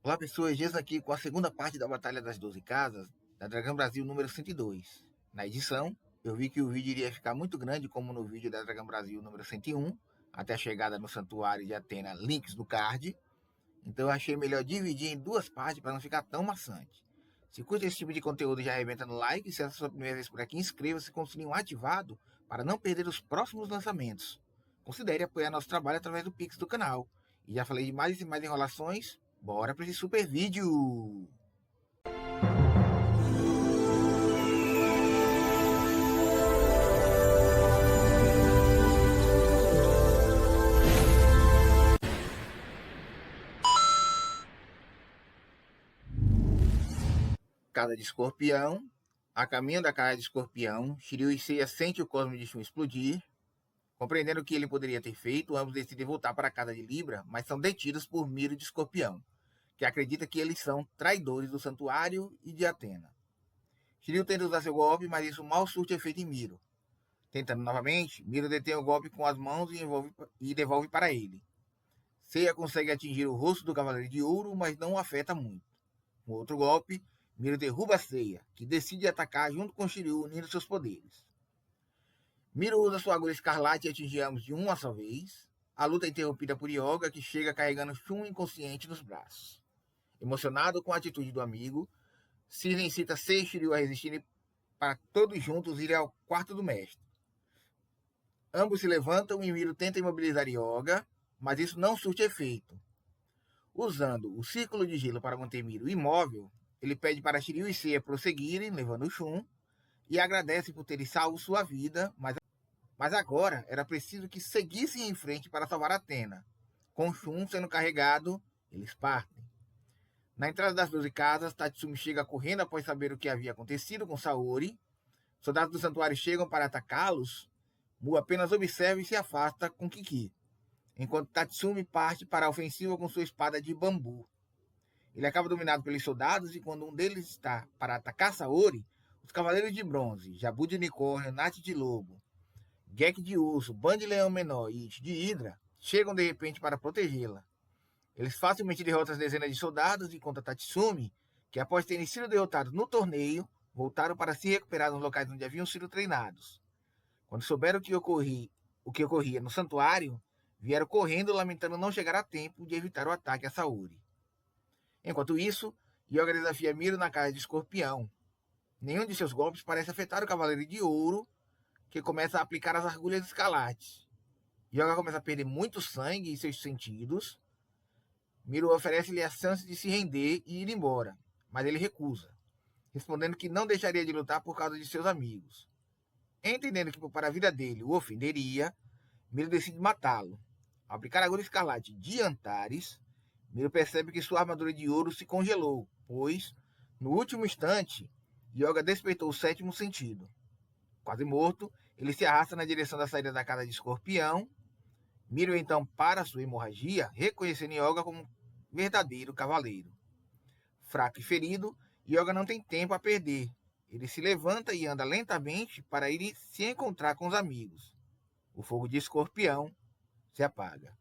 Olá pessoas, Dias aqui com a segunda parte da Batalha das 12 Casas, da Dragão Brasil número 102. Na edição, eu vi que o vídeo iria ficar muito grande, como no vídeo da Dragão Brasil número 101, até a chegada no Santuário de Atena, links do card. Então eu achei melhor dividir em duas partes para não ficar tão maçante. Se curte esse tipo de conteúdo, já arrebenta no like. Se essa é a sua primeira vez por aqui, inscreva-se com o sininho ativado para não perder os próximos lançamentos. Considere apoiar nosso trabalho através do Pix do canal. E já falei de mais e mais enrolações, bora para esse super vídeo! Casa de Escorpião. A caminho da casa de Escorpião, Shiryu e Seiya sente o cosmo de Shun explodir. Compreendendo o que ele poderia ter feito, ambos decidem voltar para a casa de Libra, mas são detidos por Miro de Escorpião, que acredita que eles são traidores do santuário e de Atena. Shiryu tenta usar seu golpe, mas isso mal surte efeito em Miro. Tentando novamente, Miro detém o golpe com as mãos e devolve para ele. Seiya consegue atingir o rosto do Cavaleiro de Ouro, mas não o afeta muito. Com outro golpe, Miro derruba Seiya, que decide atacar junto com Shiryu, unindo seus poderes. Miro usa sua agulha escarlate e atinge ambos de uma só vez. A luta é interrompida por Yoga, que chega carregando Shun inconsciente nos braços. Emocionado com a atitude do amigo, Cisne incita Seiya e Shiryu a resistirem para todos juntos irem ao quarto do mestre. Ambos se levantam e Miro tenta imobilizar Yoga, mas isso não surte efeito. Usando o círculo de gelo para manter Miro imóvel, ele pede para Shiryu e Seiya prosseguirem, levando o Shun, e agradece por terem salvo sua vida, mas agora era preciso que seguissem em frente para salvar Atena. Com Shun sendo carregado, eles partem. Na entrada das 12 casas, Tatsumi chega correndo após saber o que havia acontecido com Saori. Soldados do santuário chegam para atacá-los. Mu apenas observa e se afasta com Kiki, enquanto Tatsumi parte para a ofensiva com sua espada de bambu. Ele acaba dominado pelos soldados e quando um deles está para atacar Saori, os Cavaleiros de Bronze, Jabu de Unicórnio, Nath de Lobo, Gek de Urso, Ban de Leão Menor e It de Hidra chegam de repente para protegê-la. Eles facilmente derrotam as dezenas de soldados e contra Tatsumi, que após terem sido derrotados no torneio, voltaram para se recuperar nos locais onde haviam sido treinados. Quando souberam o que ocorria no santuário, vieram correndo lamentando não chegar a tempo de evitar o ataque a Saori. Enquanto isso, Yoga desafia Miro na casa de Escorpião. Nenhum de seus golpes parece afetar o Cavaleiro de Ouro, que começa a aplicar as agulhas escalates. Yoga começa a perder muito sangue em seus sentidos. Miro oferece-lhe a chance de se render e ir embora, mas ele recusa, respondendo que não deixaria de lutar por causa de seus amigos. Entendendo que para a vida dele o ofenderia, Miro decide matá-lo. Ao aplicar a agulha escarlate de Antares, Miro percebe que sua armadura de ouro se congelou, pois, no último instante, Yoga despertou o sétimo sentido. Quase morto, ele se arrasta na direção da saída da casa de Escorpião. Miro então para sua hemorragia, reconhecendo Yoga como um verdadeiro cavaleiro. Fraco e ferido, Yoga não tem tempo a perder. Ele se levanta e anda lentamente para ir se encontrar com os amigos. O fogo de Escorpião se apaga.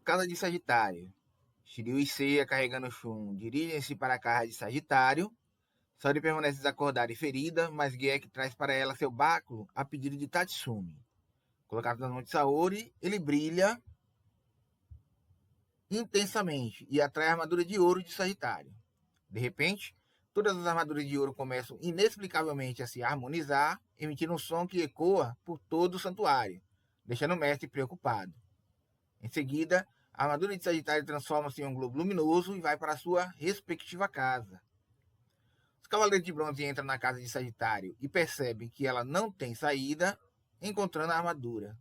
Casa de Sagitário. Shiryu e Seiya, carregando Shun, dirigem-se para a casa de Sagitário. Saori permanece desacordada e ferida, mas Gek traz para ela seu báculo a pedido de Tatsumi. Colocado nas mãos de Saori, ele brilha intensamente e atrai a armadura de ouro de Sagitário. De repente, todas as armaduras de ouro começam inexplicavelmente a se harmonizar, emitindo um som que ecoa por todo o santuário, deixando o mestre preocupado. Em seguida, a armadura de Sagitário transforma-se em um globo luminoso e vai para sua respectiva casa. Os Cavaleiros de Bronze entram na casa de Sagitário e percebem que ela não tem saída, encontrando a armadura.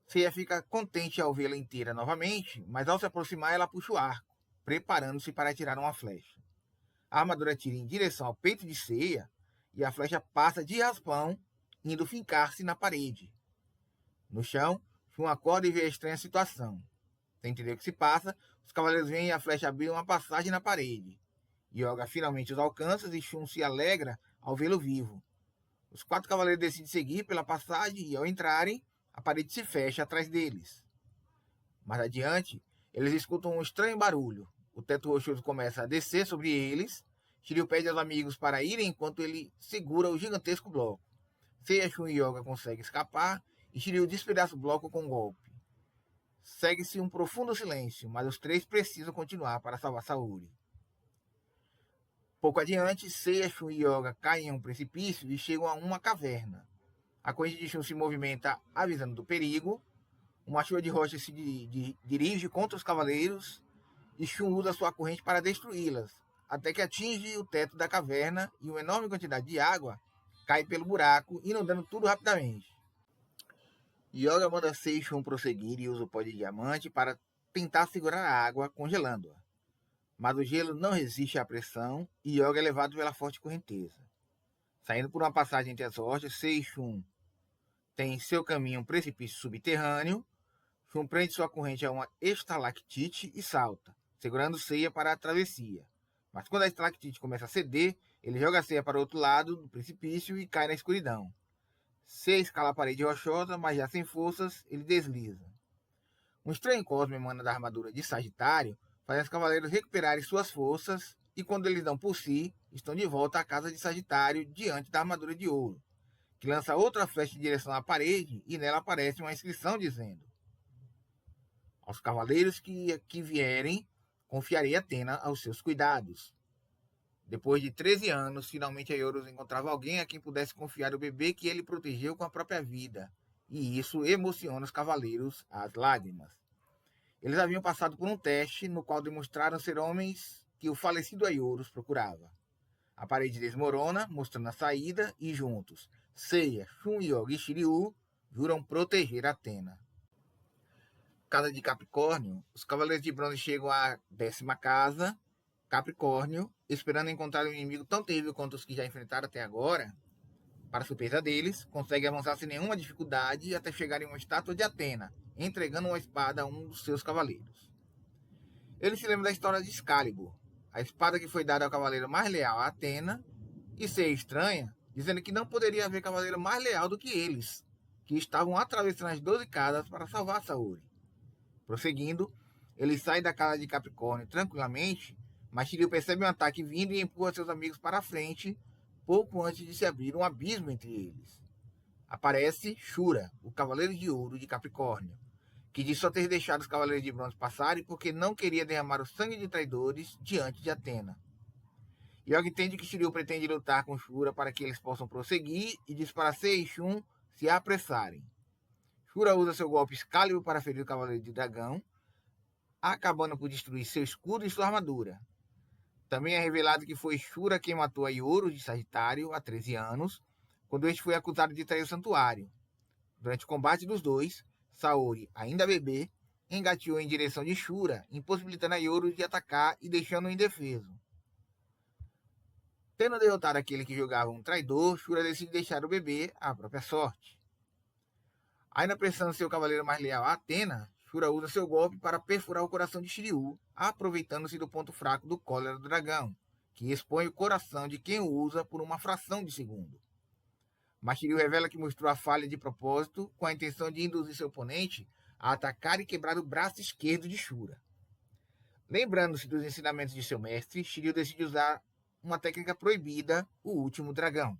Seiya fica contente ao vê-la inteira novamente, mas ao se aproximar ela puxa o arco, preparando-se para atirar uma flecha. A armadura tira em direção ao peito de Seiya e a flecha passa de raspão, indo fincar-se na parede. No chão, Shun acorda e vê a estranha situação. Sem entender o que se passa, os cavaleiros veem a flecha abrir uma passagem na parede. Yoga finalmente os alcança e Shun se alegra ao vê-lo vivo. Os 4 cavaleiros decidem seguir pela passagem e, ao entrarem, a parede se fecha atrás deles. Mais adiante, Eles escutam um estranho barulho. O teto rochoso começa a descer sobre eles. Shiryu pede aos amigos para irem enquanto ele segura o gigantesco bloco. Seiya, Shun e Yoga conseguem escapar e Shiryu despedaça o bloco com um golpe. Segue-se um profundo silêncio, mas os três precisam continuar para salvar Saori. Pouco adiante, Seiya, Shun e Yoga caem em um precipício e chegam a uma caverna. A corrente de Shun se movimenta avisando do perigo. Uma chuva de rochas se dirige contra os cavaleiros e Shun usa sua corrente para destruí-las, até que atinge o teto da caverna e uma enorme quantidade de água cai pelo buraco, inundando tudo rapidamente. Yoga manda Sei e Shun prosseguir e usa o pó de diamante para tentar segurar a água, congelando-a. Mas o gelo não resiste à pressão e Yoga é levado pela forte correnteza. Saindo por uma passagem entre as rochas, Sei e Shun têm em seu caminho um precipício subterrâneo. Shun prende sua corrente a uma estalactite e salta, segurando Seiya para a travessia. Mas quando a estalactite começa a ceder, ele joga Seiya para o outro lado do precipício e cai na escuridão. Seiya escala a parede rochosa, mas já sem forças, ele desliza. Um estranho cosmo emana da armadura de Sagitário, faz os cavaleiros recuperarem suas forças e quando eles dão por si, estão de volta à casa de Sagitário diante da armadura de ouro, que lança outra flecha em direção à parede e nela aparece uma inscrição dizendo: aos cavaleiros que vierem, confiarei Atena aos seus cuidados. Depois de 13 anos, finalmente a Ioros encontrava alguém a quem pudesse confiar o bebê que ele protegeu com a própria vida. E isso emociona os cavaleiros às lágrimas. Eles haviam passado por um teste no qual demonstraram ser homens que o falecido Aioros procurava. A parede desmorona, mostrando a saída, e juntos, Seiya, Shun Yoga e Shiryu juram proteger Atena. Casa de Capricórnio, os Cavaleiros de Bronze chegam à 10ª casa, Capricórnio, esperando encontrar um inimigo tão terrível quanto os que já enfrentaram até agora. Para surpresa deles, conseguem avançar sem nenhuma dificuldade até chegar em uma estátua de Atena, entregando uma espada a um dos seus cavaleiros. Eles se lembram da história de Excalibur, a espada que foi dada ao cavaleiro mais leal a Atena, e Seiya estranha, dizendo que não poderia haver cavaleiro mais leal do que eles, que estavam atravessando as 12 casas para salvar Saori. Prosseguindo, ele sai da casa de Capricórnio tranquilamente, mas Shiryu percebe um ataque vindo e empurra seus amigos para a frente, pouco antes de se abrir um abismo entre eles. Aparece Shura, o Cavaleiro de Ouro de Capricórnio, que diz só ter deixado os Cavaleiros de Bronze passarem porque não queria derramar o sangue de traidores diante de Atena. Yoga entende que Shiryu pretende lutar com Shura para que eles possam prosseguir e diz para Sei e Shun se apressarem. Shura usa seu golpe Excalibur para ferir o Cavaleiro de Dragão, acabando por destruir seu escudo e sua armadura. Também é revelado que foi Shura quem matou a Ioros de Sagitário há 13 anos, quando este foi acusado de trair o santuário. Durante o combate dos dois, Saori, ainda bebê, engateou em direção de Shura, impossibilitando a Ioros de atacar e deixando-o indefeso. Tendo derrotado aquele que jogava um traidor, Shura decide deixar o bebê à própria sorte. Ainda pressando seu cavaleiro mais leal a Atena, Shura usa seu golpe para perfurar o coração de Shiryu, aproveitando-se do ponto fraco do cólera do dragão, que expõe o coração de quem o usa por uma fração de segundo. Mas Shiryu revela que mostrou a falha de propósito com a intenção de induzir seu oponente a atacar e quebrar o braço esquerdo de Shura. Lembrando-se dos ensinamentos de seu mestre, Shiryu decide usar uma técnica proibida, o último dragão.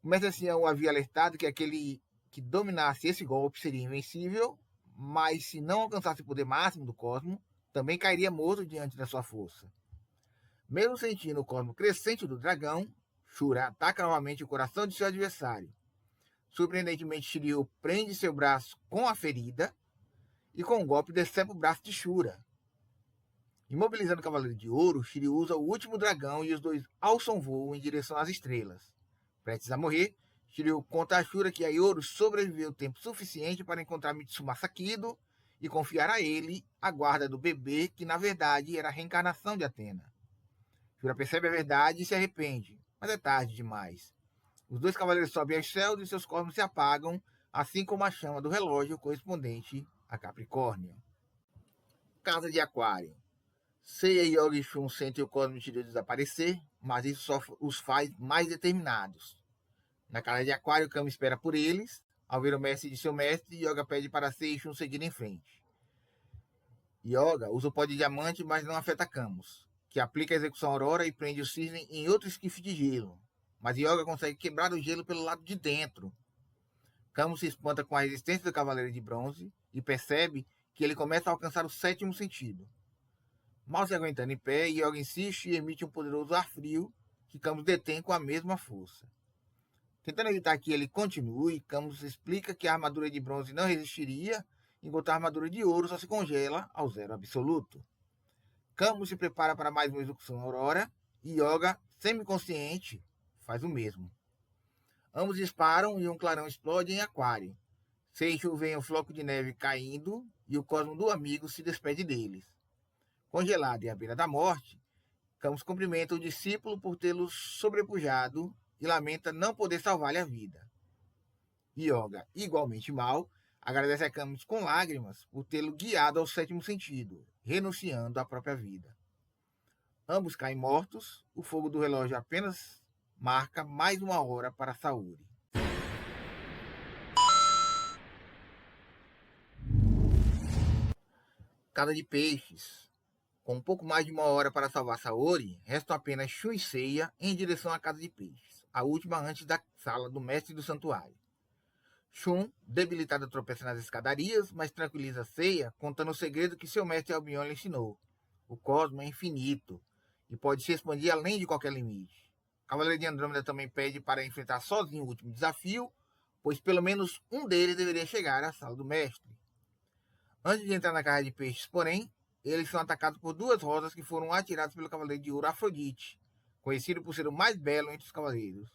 O mestre ancião o havia alertado que aquele que dominasse esse golpe seria invencível, mas se não alcançasse o poder máximo do cosmo, também cairia morto diante da sua força. Mesmo sentindo o cosmo crescente do dragão, Shura ataca novamente o coração de seu adversário. Surpreendentemente, Shiryu prende seu braço com a ferida e com um golpe decepa o braço de Shura. Imobilizando o Cavaleiro de Ouro, Shiryu usa o último dragão e os dois alçam voo em direção às estrelas. Prestes a morrer, Shiryu conta a Shura que a Ioros sobreviveu tempo suficiente para encontrar Mitsumasa Kido e confiar a ele a guarda do bebê que na verdade era a reencarnação de Atena. Shura percebe a verdade e se arrepende, mas é tarde demais. Os dois cavaleiros sobem aos céus e seus corpos se apagam, assim como a chama do relógio correspondente a Capricórnio. Casa de Aquário. Seiya, Yoga e Shun sentem o cosmo de Shiryu desaparecer, mas isso só os faz mais determinados. Na casa de Aquário, Kami espera por eles. Ao ver o mestre de seu mestre, Yoga pede para Seiya e Shun seguir em frente. Yoga usa o pó de diamante, mas não afeta Camus, que aplica a execução Aurora e prende o cisne em outro esquife de gelo. Mas Yoga consegue quebrar o gelo pelo lado de dentro. Camus se espanta com a resistência do Cavaleiro de Bronze e percebe que ele começa a alcançar o sétimo sentido. Mal se aguentando em pé, Yoga insiste e emite um poderoso ar frio que Camus detém com a mesma força. Tentando evitar que ele continue, Camus explica que a armadura de bronze não resistiria, enquanto a armadura de ouro só se congela ao zero absoluto. Camus se prepara para mais uma execução Aurora e Yoga, semi-consciente, faz o mesmo. Ambos disparam e um clarão explode em Aquário. Seixo vê um floco de neve caindo e o cosmo do amigo se despede deles. Congelado e à beira da morte, Camus cumprimenta o discípulo por tê-lo sobrepujado e lamenta não poder salvar-lhe a vida. Yoga, igualmente mal, agradece a Camus com lágrimas por tê-lo guiado ao sétimo sentido, renunciando à própria vida. Ambos caem mortos, o fogo do relógio apenas marca mais uma hora para Saori. Casa de Peixes. Com um pouco mais de uma hora para salvar Saori, restam apenas Shun e Seiya em direção à Casa de Peixes, a última antes da sala do mestre do santuário. Shun, debilitada, tropeça nas escadarias, mas tranquiliza Seiya, contando o segredo que seu mestre Albion lhe ensinou. O cosmo é infinito e pode se expandir além de qualquer limite. Cavaleiro de Andrômeda também pede para enfrentar sozinho o último desafio, pois pelo menos um deles deveria chegar à sala do mestre. Antes de entrar na Casa de Peixes, porém, eles são atacados por duas rosas que foram atiradas pelo Cavaleiro de Ouro Afrodite, conhecido por ser o mais belo entre os cavaleiros.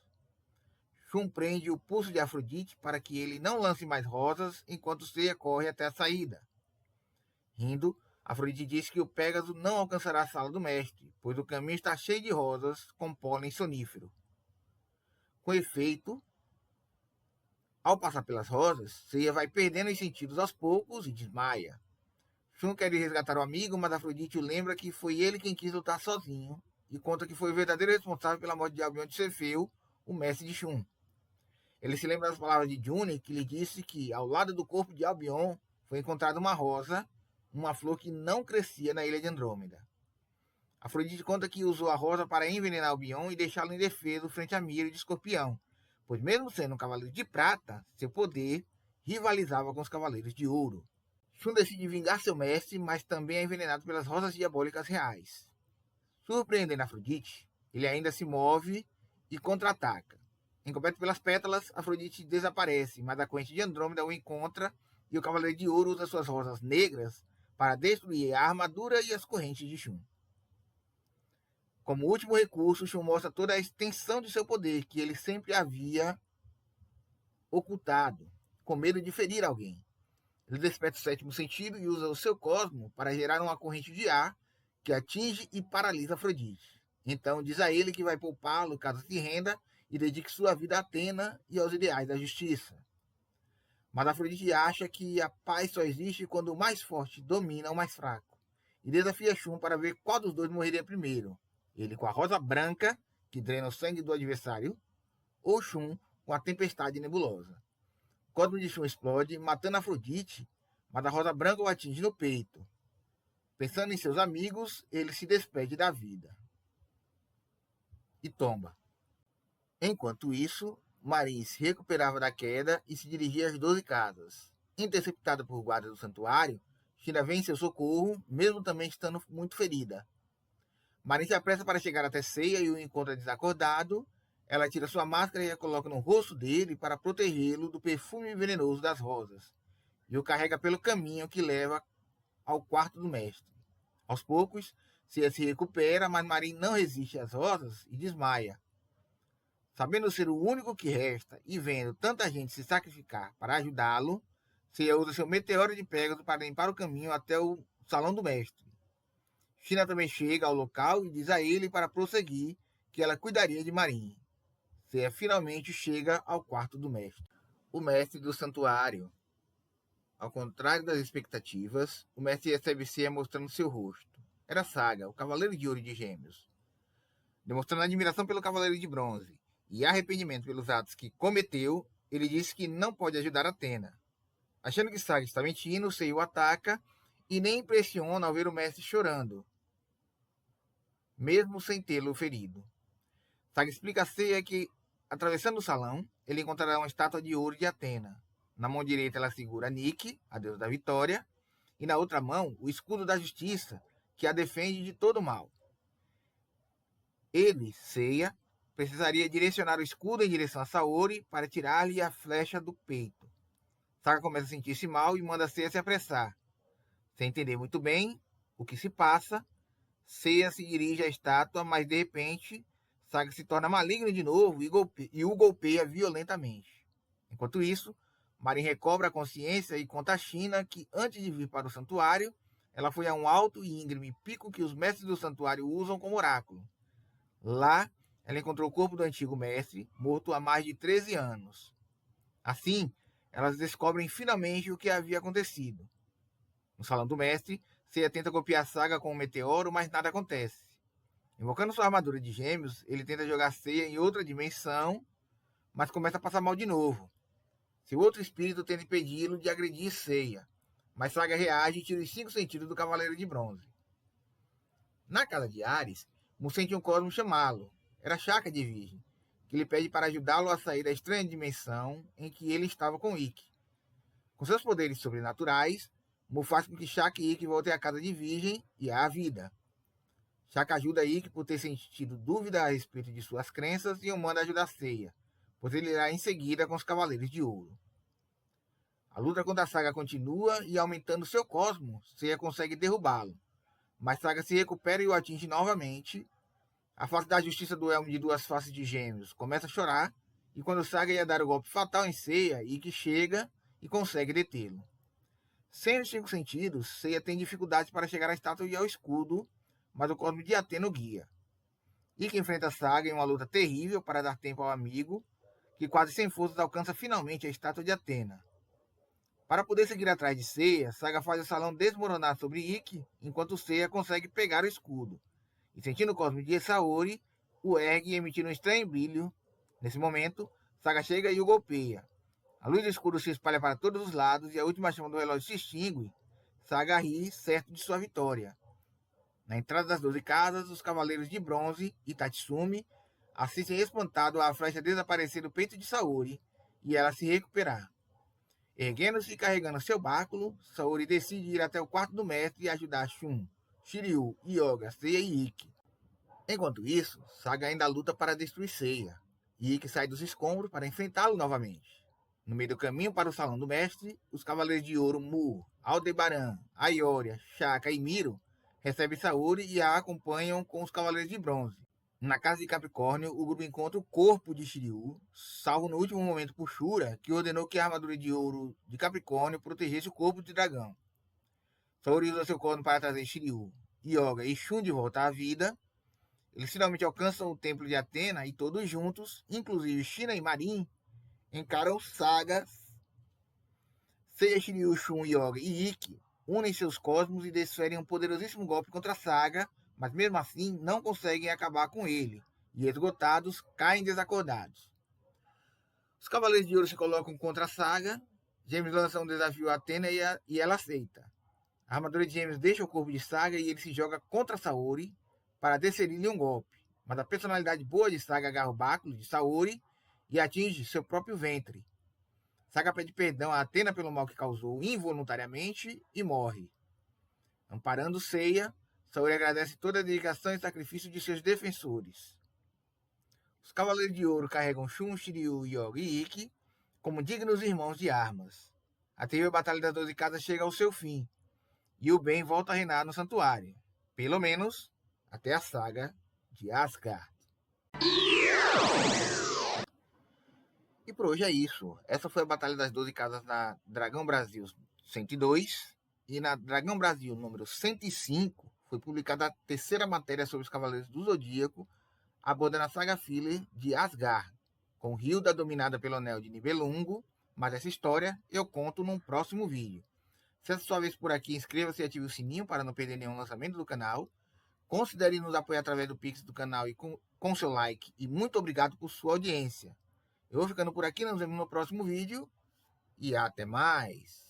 Shun prende o pulso de Afrodite para que ele não lance mais rosas enquanto Seiya corre até a saída. Rindo, Afrodite diz que o Pégaso não alcançará a sala do mestre, pois o caminho está cheio de rosas com pólen sonífero. Com efeito, ao passar pelas rosas, Seiya vai perdendo os sentidos aos poucos e desmaia. Shun quer resgatar o amigo, mas Afrodite o lembra que foi ele quem quis lutar sozinho e conta que foi o verdadeiro responsável pela morte de Albion de Cefeu, o mestre de Shun. Ele se lembra das palavras de June, que lhe disse que ao lado do corpo de Albion foi encontrada uma rosa, uma flor que não crescia na ilha de Andrômeda. Afrodite conta que usou a rosa para envenenar Albion e deixá-lo indefeso frente a Miro de Escorpião, pois mesmo sendo um cavaleiro de prata, seu poder rivalizava com os cavaleiros de ouro. Shun decide vingar seu mestre, mas também é envenenado pelas rosas diabólicas reais. Surpreendendo Afrodite, ele ainda se move e contra-ataca. Encoberto pelas pétalas, Afrodite desaparece, mas a corrente de Andrômeda o encontra e o Cavaleiro de Ouro usa suas rosas negras para destruir a armadura e as correntes de Shun. Como último recurso, Shun mostra toda a extensão de seu poder, que ele sempre havia ocultado, com medo de ferir alguém. Ele desperta o sétimo sentido e usa o seu cosmo para gerar uma corrente de ar que atinge e paralisa Afrodite. Então diz a ele que vai poupá-lo caso se renda e dedique sua vida a Atena e aos ideais da justiça. Mas Afrodite acha que a paz só existe quando o mais forte domina o mais fraco, e desafia Shun para ver qual dos dois morreria primeiro. Ele com a rosa branca, que drena o sangue do adversário, ou Shun com a tempestade nebulosa. O cosmo de Shun explode, matando Afrodite, mas a rosa branca o atinge no peito. Pensando em seus amigos, ele se despede da vida e tomba. Enquanto isso, Marin se recuperava da queda e se dirigia às 12 casas. Interceptada por guardas do santuário, Shira vem em seu socorro, mesmo também estando muito ferida. Marin se apressa para chegar até Seiya e o encontra desacordado. Ela tira sua máscara e a coloca no rosto dele para protegê-lo do perfume venenoso das rosas, e o carrega pelo caminho que leva ao quarto do mestre. Aos poucos, Seiya se recupera, mas Marin não resiste às rosas e desmaia. Sabendo ser o único que resta e vendo tanta gente se sacrificar para ajudá-lo, Seiya usa seu meteoro de Pégaso para limpar o caminho até o salão do mestre. China também chega ao local e diz a ele para prosseguir que ela cuidaria de Marin. Seiya finalmente chega ao quarto do mestre. O mestre do santuário. Ao contrário das expectativas, o mestre recebe Seiya mostrando seu rosto. Era Saga, o cavaleiro de ouro de Gêmeos. Demonstrando admiração pelo cavaleiro de bronze e arrependimento pelos atos que cometeu, ele disse que não pode ajudar Atena. Achando que Saga está mentindo, Seiya o ataca e nem impressiona ao ver o mestre chorando, mesmo sem tê-lo ferido. Saga explica a Seiya que, atravessando o salão, ele encontrará uma estátua de ouro de Atena. Na mão direita ela segura Nike, a deusa da vitória, e na outra mão o escudo da justiça, que a defende de todo mal. Ele, Seiya, precisaria direcionar o escudo em direção a Saori para tirar-lhe a flecha do peito. Saga começa a sentir-se mal e manda Seiya se apressar. Sem entender muito bem o que se passa, Seiya se dirige à estátua, mas de repente Saga se torna maligno de novo e o golpeia violentamente. Enquanto isso, Marin recobra a consciência e conta a China que, antes de vir para o santuário, ela foi a um alto e íngreme pico que os mestres do santuário usam como oráculo. Lá, ela encontrou o corpo do antigo mestre, morto há mais de 13 anos. Assim, elas descobrem finalmente o que havia acontecido. No salão do mestre, Seiya tenta copiar a Saga com um meteoro, mas nada acontece. Invocando sua armadura de gêmeos, ele tenta jogar Seiya em outra dimensão, mas começa a passar mal de novo. Seu outro espírito tenta impedi-lo de agredir Seiya, mas Saga reage e tira os 5 sentidos do Cavaleiro de Bronze. Na casa de Ares, Mu sente um cosmo chamá-lo. Era Shaka de Virgem, que lhe pede para ajudá-lo a sair da estranha dimensão em que ele estava com Ikki. Com seus poderes sobrenaturais, Mu faz com que Shaka e Ikki voltem à casa de Virgem e à vida. Shaka ajuda Ikki por ter sentido dúvida a respeito de suas crenças e o manda ajudar Seiya, pois ele irá em seguida com os Cavaleiros de Ouro. A luta contra a Saga continua e, aumentando seu cosmo, Seiya consegue derrubá-lo. Mas Saga se recupera e o atinge novamente. A face da justiça do elmo de duas faces de gêmeos começa a chorar, e quando Saga ia dar o golpe fatal em Seiya, Ikki chega e consegue detê-lo. Sem os 5 sentidos, Seiya tem dificuldades para chegar à estátua e ao escudo, mas o cosmo de Atena o guia. Ikki enfrenta Saga em uma luta terrível para dar tempo ao amigo, que quase sem forças alcança finalmente a estátua de Atena. Para poder seguir atrás de Seiya, Saga faz o salão desmoronar sobre Ikki, enquanto Seiya consegue pegar o escudo. E sentindo o cosmo de Saori, o ergue emitindo um estranho brilho. Nesse momento, Saga chega e o golpeia. A luz do escudo se espalha para todos os lados e a última chama do relógio se extingue. Saga ri, certo de sua vitória. Na entrada das 12 casas, os Cavaleiros de Bronze e Tatsumi assistem espantados a flecha desaparecer do peito de Saori e ela se recuperar. Erguendo-se e carregando seu báculo, Saori decide ir até o quarto do mestre e ajudar Shun, Shiryu, Yoga, Seiya e Ikki. Enquanto isso, Saga ainda luta para destruir Seiya, e Ikki sai dos escombros para enfrentá-lo novamente. No meio do caminho para o salão do mestre, os Cavaleiros de Ouro Mu, Aldebaran, Aioria, Shaka e Miro recebem Saori e a acompanham com os Cavaleiros de Bronze. Na casa de Capricórnio, o grupo encontra o corpo de Shiryu, salvo no último momento por Shura, que ordenou que a armadura de ouro de Capricórnio protegesse o corpo de dragão. Saori usa seu cosmo para trazer Shiryu, Yoga e Shun de volta à vida. Eles finalmente alcançam o templo de Atena e todos juntos, inclusive China e Marin, encaram Saga. Seiya, Shiryu, Shun, Yoga e Ikki unem seus cosmos e desferem um poderosíssimo golpe contra Saga, mas mesmo assim não conseguem acabar com ele, e esgotados, caem desacordados. Os Cavaleiros de Ouro se colocam contra a Saga, James lança um desafio a Atena e ela aceita. A armadura de James deixa o corpo de Saga e ele se joga contra Saori para desferir-lhe um golpe, mas a personalidade boa de Saga agarra o báculo de Saori e atinge seu próprio ventre. Saga pede perdão a Atena pelo mal que causou involuntariamente e morre. Amparando Seiya, Saori agradece toda a dedicação e sacrifício de seus defensores. Os Cavaleiros de Ouro carregam Shun, Shiryu, Yoga e Ikki como dignos irmãos de armas. A terrível Batalha das 12 Casas chega ao seu fim, e o bem volta a reinar no santuário. Pelo menos, até a saga de Asgard. E por hoje é isso. Essa foi a Batalha das 12 Casas na Dragão Brasil 102. E na Dragão Brasil número 105 foi publicada a terceira matéria sobre os Cavaleiros do Zodíaco, abordando a saga filler de Asgard, com Hilda dominada pelo Anel de Nibelungo, mas essa história eu conto num próximo vídeo. Se é a sua vez por aqui, inscreva-se e ative o sininho para não perder nenhum lançamento do canal. Considere nos apoiar através do Pix do canal e com seu like. E muito obrigado por sua audiência. Eu vou ficando por aqui, nos vemos no próximo vídeo. E até mais!